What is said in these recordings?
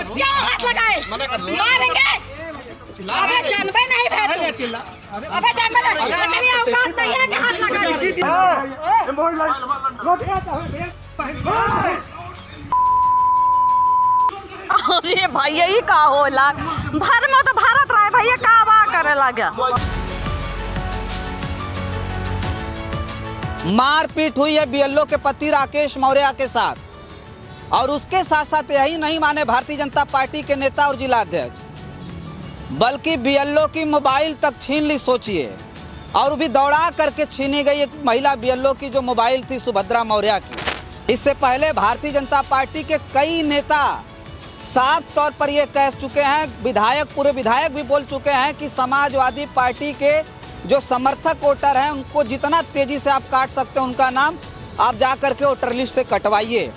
क्यों हाथ लगाए? मारेंगे। अबे जानबे नहीं भेज। अबे जानबे नहीं। तेरी औकात नहीं है कि हाथ लगाए। अरे भाई यही का होला भर में तो भारत रहे भैया का बा करे लगा। मारपीट हुई है बीएलओ के पति राकेश मौर्य के साथ, और उसके साथ साथ यही नहीं माने भारतीय जनता पार्टी के नेता और जिला अध्यक्ष, बल्कि बीएलओ की मोबाइल तक छीन ली। सोचिए, और भी दौड़ा करके छीनी गई एक महिला बीएलओ की जो मोबाइल थी सुभद्रा मौर्य की। इससे पहले भारतीय जनता पार्टी के कई नेता साफ तौर पर ये कह चुके हैं, पूरे विधायक भी बोल चुके हैं कि समाजवादी पार्टी के जो समर्थक वोटर हैं उनको जितना तेजी से आप काट सकते हैं उनका नाम आप जा करके वोटर लिस्ट से कटवाइए।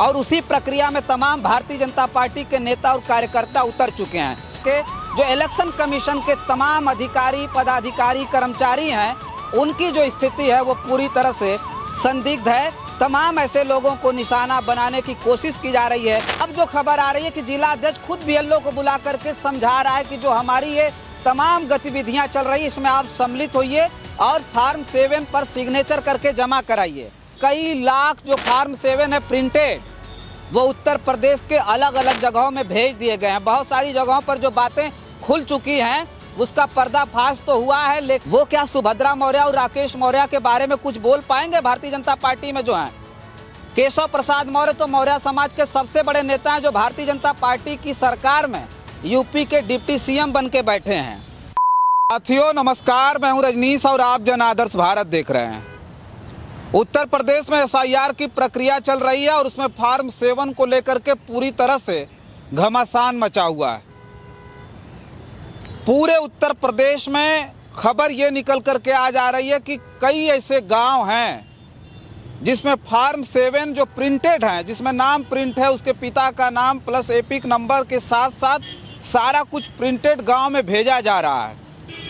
और उसी प्रक्रिया में तमाम भारतीय जनता पार्टी के नेता और कार्यकर्ता उतर चुके हैं कि जो इलेक्शन कमीशन के तमाम अधिकारी, पदाधिकारी, कर्मचारी हैं, उनकी जो स्थिति है वो पूरी तरह से संदिग्ध है। तमाम ऐसे लोगों को निशाना बनाने की कोशिश की जा रही है। अब जो खबर आ रही है कि जिला अध्यक्ष खुद बीएलओ को बुला करके समझा रहा है कि जो हमारी ये तमाम गतिविधियां चल रही है इसमें आप सम्मिलित होइए और फॉर्म 7 पर सिग्नेचर करके जमा कराइए। कई लाख जो फॉर्म 7 है प्रिंटेड, वो उत्तर प्रदेश के अलग अलग जगहों में भेज दिए गए हैं। बहुत सारी जगहों पर जो बातें खुल चुकी हैं उसका पर्दाफाश तो हुआ है, लेकिन वो क्या सुभद्रा मौर्य और राकेश मौर्य के बारे में कुछ बोल पाएंगे? भारतीय जनता पार्टी में जो हैं केशव प्रसाद मौर्य तो मौर्य समाज के सबसे बड़े नेता हैं, जो भारतीय जनता पार्टी की सरकार में यूपी के डिप्टी सीएम बन के बैठे हैं। साथियों नमस्कार, मैं हूं रजनीश और आप जन आदर्श भारत देख रहे हैं। उत्तर प्रदेश में एसआईआर की प्रक्रिया चल रही है और उसमें फॉर्म 7 को लेकर के पूरी तरह से घमासान मचा हुआ है। पूरे उत्तर प्रदेश में खबर ये निकल करके आ जा रही है कि कई ऐसे गांव हैं जिसमें फॉर्म 7 जो प्रिंटेड हैं, जिसमें नाम प्रिंट है, उसके पिता का नाम प्लस एपिक नंबर के साथ साथ सारा कुछ प्रिंटेड गांव में भेजा जा रहा है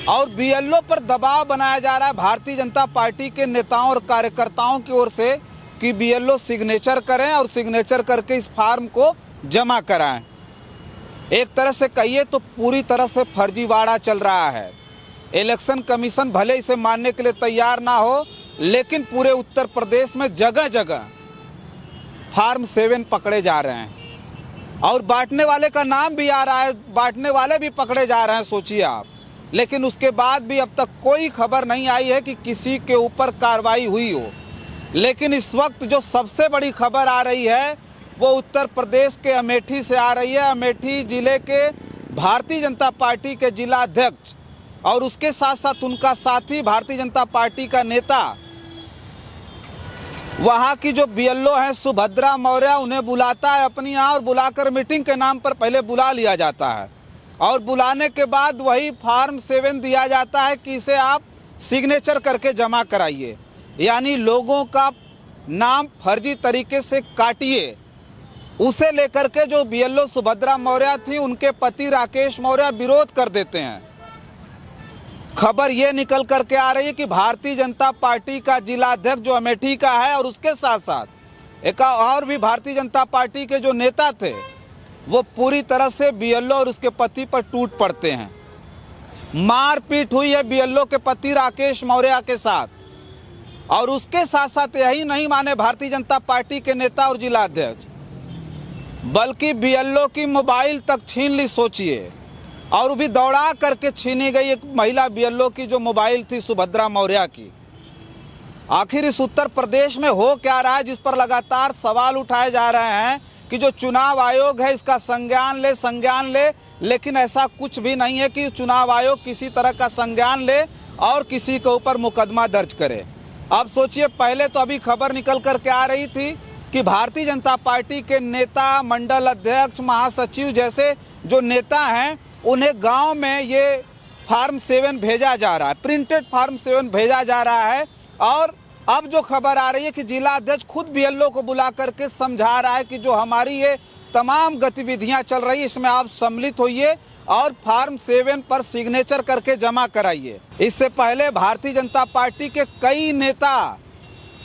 और बीएलओ पर दबाव बनाया जा रहा है भारतीय जनता पार्टी के नेताओं और कार्यकर्ताओं की ओर से कि बीएलओ सिग्नेचर करें और सिग्नेचर करके इस फॉर्म को जमा कराएं। एक तरह से कहिए तो पूरी तरह से फर्जीवाड़ा चल रहा है। इलेक्शन कमीशन भले इसे मानने के लिए तैयार ना हो, लेकिन पूरे उत्तर प्रदेश में जगह जगह फॉर्म 7 पकड़े जा रहे हैं और बांटने वाले का नाम भी आ रहा है, बांटने वाले भी पकड़े जा रहे हैं। सोचिए आप, लेकिन उसके बाद भी अब तक कोई खबर नहीं आई है कि किसी के ऊपर कार्रवाई हुई हो। लेकिन इस वक्त जो सबसे बड़ी खबर आ रही है वो उत्तर प्रदेश के अमेठी से आ रही है। अमेठी जिले के भारतीय जनता पार्टी के जिला अध्यक्ष और उसके साथ साथ उनका साथी भारतीय जनता पार्टी का नेता, वहाँ की जो बीएलओ है सुभद्रा मौर्य, उन्हें बुलाता है अपनी यहाँ और बुलाकर मीटिंग के नाम पर पहले बुला लिया जाता है और बुलाने के बाद वही फॉर्म 7 दिया जाता है कि इसे आप सिग्नेचर करके जमा कराइए। यानी लोगों का नाम फर्जी तरीके से काटिए। उसे लेकर के जो बीएलओ सुभद्रा मौर्य थी, उनके पति राकेश मौर्य विरोध कर देते हैं। खबर ये निकल करके आ रही है कि भारतीय जनता पार्टी का जिला अध्यक्ष जो अमेठी का है और उसके साथ साथ एक और भी भारतीय जनता पार्टी के जो नेता थे वो पूरी तरह से बीएलओ और उसके पति पर टूट पड़ते हैं। मारपीट हुई है बीएलओ के पति राकेश मौर्य के साथ, और उसके साथ साथ यही नहीं माने भारतीय जनता पार्टी के नेता और जिला अध्यक्ष, बल्कि बीएलओ की मोबाइल तक छीन ली। सोचिए, और भी दौड़ा करके छीनी गई एक महिला बीएलओ की जो मोबाइल थी सुभद्रा मौर्य की। आखिर इस उत्तर प्रदेश में हो क्या रहा है, जिस पर लगातार सवाल उठाए जा रहे हैं कि जो चुनाव आयोग है इसका संज्ञान ले, लेकिन ऐसा कुछ भी नहीं है कि चुनाव आयोग किसी तरह का संज्ञान ले और किसी के ऊपर मुकदमा दर्ज करे। अब सोचिए, पहले तो अभी खबर निकल कर के आ रही थी कि भारतीय जनता पार्टी के नेता, मंडल अध्यक्ष, महासचिव जैसे जो नेता हैं उन्हें गांव में ये फॉर्म 7 भेजा जा रहा है, प्रिंटेड फॉर्म 7 भेजा जा रहा है। और अब जो खबर आ रही है कि जिला अध्यक्ष खुद बीएलओ को बुला करके समझा रहा है कि जो हमारी ये तमाम गतिविधियां चल रही है इसमें आप सम्मिलित होइए और फॉर्म 7 पर सिग्नेचर करके जमा कराइए। इससे पहले भारतीय जनता पार्टी के कई नेता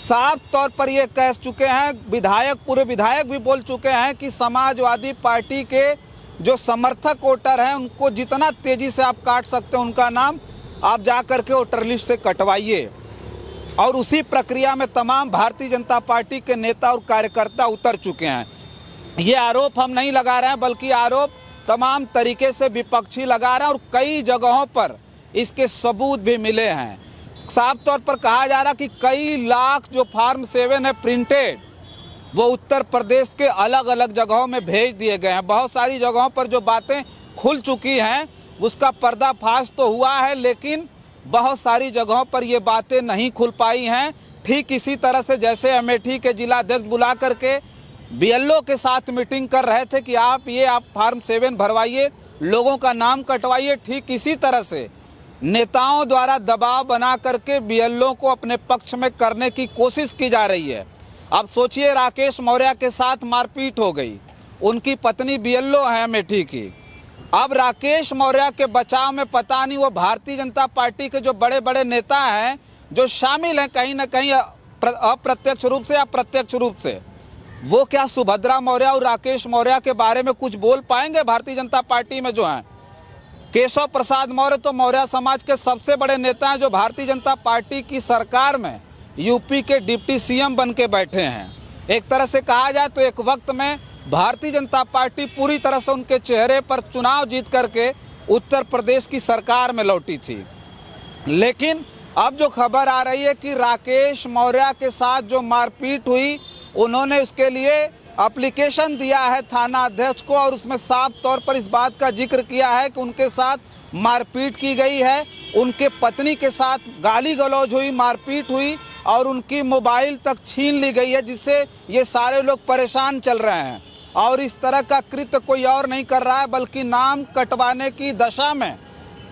साफ तौर पर ये कह चुके हैं, पूरे विधायक भी बोल चुके हैं कि समाजवादी पार्टी के जो समर्थक वोटर हैं उनको जितना तेजी से आप काट सकते हैं उनका नाम आप जा कर के वोटर लिस्ट से कटवाइए। और उसी प्रक्रिया में तमाम भारतीय जनता पार्टी के नेता और कार्यकर्ता उतर चुके हैं। ये आरोप हम नहीं लगा रहे हैं, बल्कि आरोप तमाम तरीके से विपक्षी लगा रहे हैं और कई जगहों पर इसके सबूत भी मिले हैं। साफ तौर पर कहा जा रहा कि कई लाख जो फार्म 7 है प्रिंटेड, वो उत्तर प्रदेश के अलग अलग जगहों में भेज दिए गए हैं। बहुत सारी जगहों पर जो बातें खुल चुकी हैं उसका पर्दाफाश तो हुआ है, लेकिन बहुत सारी जगहों पर ये बातें नहीं खुल पाई हैं। ठीक इसी तरह से जैसे अमेठी के जिला अध्यक्ष बुला करके बीएलओ के साथ मीटिंग कर रहे थे कि आप फार्म 7 भरवाइए, लोगों का नाम कटवाइए, ठीक इसी तरह से नेताओं द्वारा दबाव बना करके बीएलओ को अपने पक्ष में करने की कोशिश की जा रही है। अब सोचिए, राकेश मौर्य के साथ मारपीट हो गई, उनकी पत्नी बीएलओ है अमेठी की। अब राकेश मौर्य के बचाव में पता नहीं वो भारतीय जनता पार्टी के जो बड़े बड़े नेता हैं जो शामिल हैं कहीं ना कहीं अप्रत्यक्ष रूप से या प्रत्यक्ष रूप से, वो क्या सुभद्रा मौर्य और राकेश मौर्य के बारे में कुछ बोल पाएंगे? भारतीय जनता पार्टी में जो हैं केशव प्रसाद मौर्य तो मौर्य समाज के सबसे बड़े नेता हैं जो भारतीय जनता पार्टी की सरकार में यूपी के डिप्टी सीएम बन के बैठे हैं। एक तरह से कहा जाए तो एक वक्त में भारतीय जनता पार्टी पूरी तरह से उनके चेहरे पर चुनाव जीत करके उत्तर प्रदेश की सरकार में लौटी थी। लेकिन अब जो खबर आ रही है कि राकेश मौर्य के साथ जो मारपीट हुई, उन्होंने उसके लिए एप्लीकेशन दिया है थाना अध्यक्ष को और उसमें साफ तौर पर इस बात का जिक्र किया है कि उनके साथ मारपीट की गई है, उनके पत्नी के साथ गाली गलौज हुई, मारपीट हुई और उनकी मोबाइल तक छीन ली गई है, जिससे ये सारे लोग परेशान चल रहे हैं। और इस तरह का कृत्य कोई और नहीं कर रहा है, बल्कि नाम कटवाने की दशा में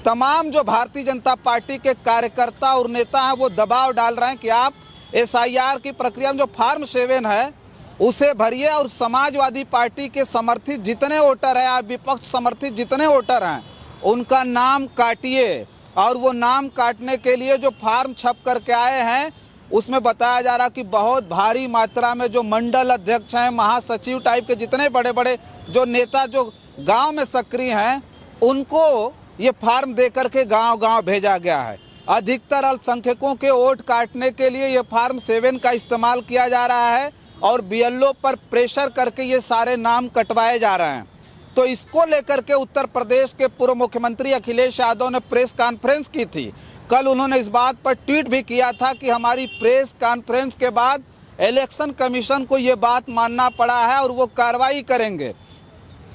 तमाम जो भारतीय जनता पार्टी के कार्यकर्ता और नेता हैं वो दबाव डाल रहे हैं कि आप SIR की प्रक्रिया में जो फार्म 7 है उसे भरिए और समाजवादी पार्टी के समर्थित जितने वोटर हैं, आप विपक्ष समर्थित जितने वोटर हैं उनका नाम काटिए। और वो नाम काटने के लिए जो फार्म छप करके आए हैं उसमें बताया जा रहा कि बहुत भारी मात्रा में जो मंडल अध्यक्ष हैं, महासचिव टाइप के जितने बड़े बड़े जो नेता जो गांव में सक्रिय हैं उनको ये फार्म दे करके गांव-गांव भेजा गया है। अधिकतर अल्पसंख्यकों के वोट काटने के लिए ये फार्म 7 का इस्तेमाल किया जा रहा है और बीएलओ पर प्रेशर करके ये सारे नाम कटवाए जा रहे हैं। तो इसको लेकर के उत्तर प्रदेश के पूर्व मुख्यमंत्री अखिलेश यादव ने प्रेस कॉन्फ्रेंस की थी। कल उन्होंने इस बात पर ट्वीट भी किया था कि हमारी प्रेस कॉन्फ्रेंस के बाद इलेक्शन कमीशन को ये बात मानना पड़ा है और वो कार्रवाई करेंगे।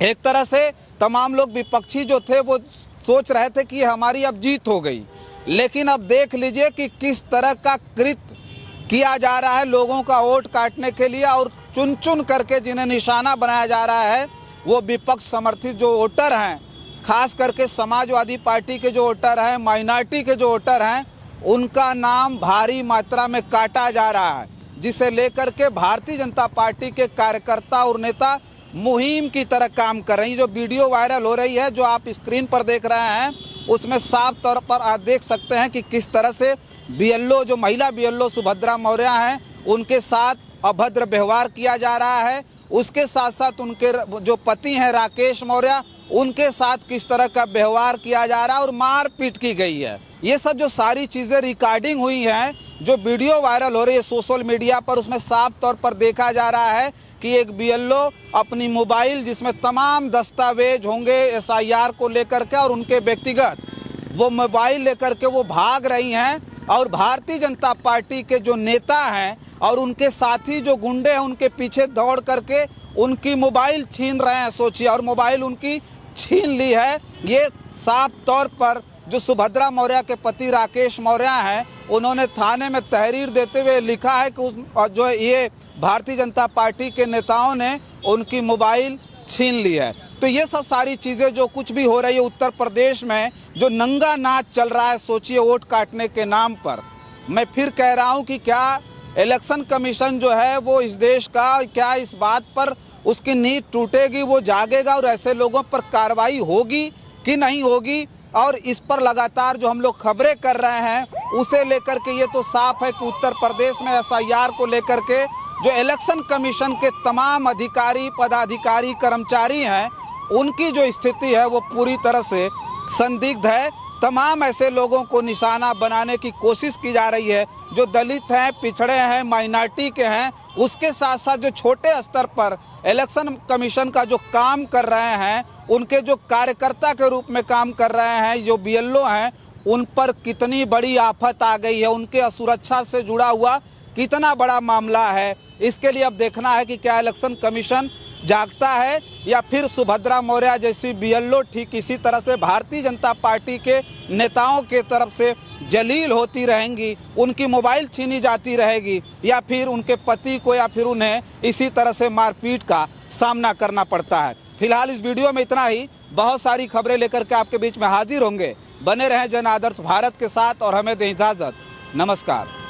एक तरह से तमाम लोग विपक्षी जो थे वो सोच रहे थे कि हमारी अब जीत हो गई, लेकिन अब देख लीजिए कि किस तरह का कृत्य किया जा रहा है लोगों का वोट काटने के लिए और चुन चुन करके जिन्हें निशाना बनाया जा रहा है वो विपक्ष समर्थित जो वोटर हैं, खास करके समाजवादी पार्टी के जो वोटर हैं, माइनॉरिटी के जो वोटर हैं, उनका नाम भारी मात्रा में काटा जा रहा है, जिसे लेकर के भारतीय जनता पार्टी के कार्यकर्ता और नेता मुहिम की तरह काम कर रही हैं। जो वीडियो वायरल हो रही है जो आप स्क्रीन पर देख रहे हैं उसमें साफ तौर पर आप देख सकते हैं कि किस तरह से बीएलओ जो महिला बीएलओ सुभद्रा मौर्य हैं उनके साथ अभद्र व्यवहार किया जा रहा है। उसके साथ साथ उनके जो पति हैं राकेश मौर्य उनके साथ किस तरह का व्यवहार किया जा रहा है और मारपीट की गई है। ये सब जो सारी चीज़ें रिकॉर्डिंग हुई हैं जो वीडियो वायरल हो रही है सोशल मीडिया पर, उसमें साफ तौर पर देखा जा रहा है कि एक बीएलओ अपनी मोबाइल जिसमें तमाम दस्तावेज होंगे SIR को लेकर के और उनके व्यक्तिगत वो मोबाइल लेकर के वो भाग रही हैं और भारतीय जनता पार्टी के जो नेता हैं और उनके साथी जो गुंडे हैं उनके पीछे दौड़ करके उनकी मोबाइल छीन रहे हैं। सोचिए, और मोबाइल उनकी छीन ली है। ये साफ तौर पर जो सुभद्रा मौर्य के पति राकेश मौर्य हैं उन्होंने थाने में तहरीर देते हुए लिखा है कि जो ये भारतीय जनता पार्टी के नेताओं ने उनकी मोबाइल छीन ली है। तो ये सब सारी चीज़ें जो कुछ भी हो रही है उत्तर प्रदेश में जो नंगा नाच चल रहा है, सोचिए वोट काटने के नाम पर। मैं फिर कह रहा हूँ कि क्या इलेक्शन कमीशन जो है वो इस देश का क्या इस बात पर उसकी नींव टूटेगी, वो जागेगा और ऐसे लोगों पर कार्रवाई होगी कि नहीं होगी? और इस पर लगातार जो हम लोग खबरें कर रहे हैं उसे लेकर के ये तो साफ है कि उत्तर प्रदेश में SIR को लेकर के जो इलेक्शन कमीशन के तमाम अधिकारी, पदाधिकारी, कर्मचारी हैं, उनकी जो स्थिति है वो पूरी तरह से संदिग्ध है। तमाम ऐसे लोगों को निशाना बनाने की कोशिश की जा रही है जो दलित हैं, पिछड़े हैं, माइनॉरिटी के हैं। उसके साथ साथ जो छोटे स्तर पर इलेक्शन कमीशन का जो काम कर रहे हैं, उनके जो कार्यकर्ता के रूप में काम कर रहे हैं, जो BLO हैं, उन पर कितनी बड़ी आफत आ गई है, उनके सुरक्षा से जुड़ा हुआ कितना बड़ा मामला है। इसके लिए अब देखना है कि क्या इलेक्शन कमीशन जागता है या फिर सुभद्रा मौर्य जैसी BLO ठीक इसी तरह से भारतीय जनता पार्टी के नेताओं के तरफ से जलील होती रहेंगी, उनकी मोबाइल छीनी जाती रहेगी, या फिर उनके पति को या फिर उन्हें इसी तरह से मारपीट का सामना करना पड़ता है। फिलहाल इस वीडियो में इतना ही। बहुत सारी खबरें लेकर के आपके बीच में हाजिर होंगे। बने रहें जन आदर्श भारत के साथ और हमें दें इजाज़त। नमस्कार।